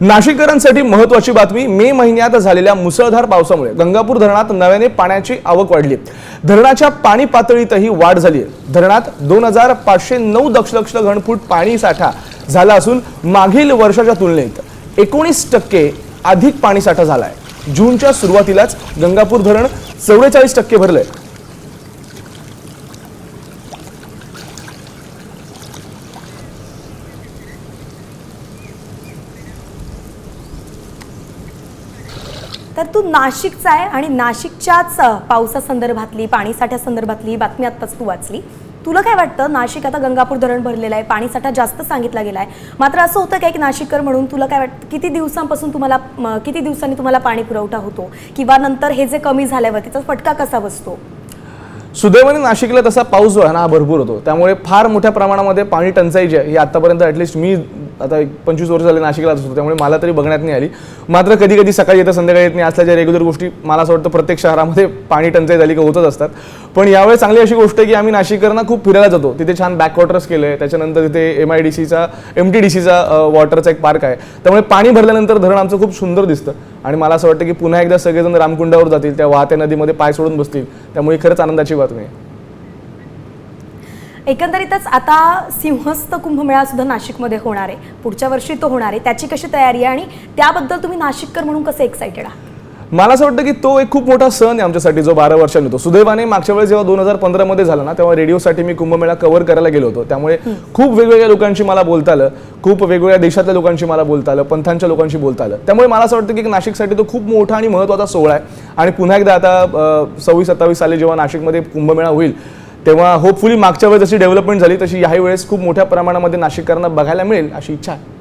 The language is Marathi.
नाशिककरांसाठी महत्त्वाची बातमी। मे महिन्यात झालेल्या मुसळधार पावसामुळे गंगापूर धरणात नव्याने पाण्याची आवक वाढली। धरणाच्या पाणी पातळीतही वाढ झाली आहे। धरणात 2509 दशलक्ष घनफूट पाणी साठा झाला असून मागील वर्षाच्या तुलनेत 19% अधिक पाणी साठा झाला आहे। जूनच्या सुरुवातीलाच गंगापूर धरण 44% भरले। तर तू नाशिकचा आहे आणि नाशिकच्याच पावसासंदर्भातली पाणीसाठ्यासंदर्भातली बातमी आत्ताच तू वाचली। तुला काय वाटतं, नाशिक आता गंगापूर धरण भरलेलं आहे, पाणीसाठा जास्त सांगितला गेला आहे, मात्र असं होतं काय की नाशिककर म्हणून तुला काय वाटतं किती दिवसांनी तुम्हाला पाणी पुरवठा होतो किंवा नंतर हे जे कमी झाल्यावर त्याचा फटका कसा बसतो? सुदैवाने नाशिकला तसा पाऊस जो आहे ना भरपूर होतो, त्यामुळे फार मोठ्या प्रमाणामध्ये पाणी टंचाई जी आहे ही आतापर्यंत ॲटलिस्ट मी आता 25 वर्ष झाले नाशिकला असतो, त्यामुळे मला तरी बघण्यात नाही आली। मात्र कधी कधी सकाळी येतं संध्याकाळी येत नाही असल्याच्या रेग्युलर गोष्टी मला असं वाटतं प्रत्येक शहरामध्ये पाणी टंचाई झाली की होतच असतात। पण यावेळी चांगली अशी गोष्ट आहे की आम्ही नाशिककरांना खूप फिरायला जातो, तिथे छान बॅकवॉटर्स केले, त्याच्यानंतर तिथे MTDCचा वॉटरचा एक पार्क आहे, त्यामुळे पाणी भरल्यानंतर धरण आमचं खूप सुंदर दिसतं आणि मला असं वाटतं की पुन्हा एकदा सगळेजण रामकुंडावर जातील, त्या वाहत्या नदीमध्ये पाय सोडून बसतील, त्यामुळे खरंच आनंदाची बातमी आहे। एकंदरीतच आता सिंहस्थ कुंभमेळा सुद्धा नाशिकमध्ये होणार आहे, पुढच्या वर्षी तो होणार आहे, त्याची कशी तयारी आहे आणि त्याबद्दल तुम्ही नाशिककर म्हणून कसे एक्साइटेड आहात? मला असं वाटतं की तो एक खूप मोठा सण आहे आमच्यासाठी जो 12 वर्षांनी होतो। सुदैवाने मागच्या वेळेस जेव्हा 2015 मध्ये झाला ना, तेव्हा रेडिओसाठी मी कुंभमेळा कव्हर करायला गेलो होतो, त्यामुळे खूप वेगवेगळ्या लोकांशी मला बोलता आलं, खूप वेगवेगळ्या देशातल्या लोकांशी मला बोलता आलं, पंथांच्या लोकांशी बोलता आलं, त्यामुळे मला असं वाटतं की नाशिकसाठी तो खूप मोठा आणि महत्त्वाचा सोहळा आहे। आणि पुन्हा एकदा आता 26-27 साली जेव्हा नाशिकमध्ये कुंभमेळा होईल तेव्हा होपफुली मागच्या वेळेस जशी डेव्हलपमेंट झाली तशी याही वेळेस खूप मोठ्या प्रमाणामध्ये नाशिककरांना बघायला मिळेल अशी इच्छा आहे।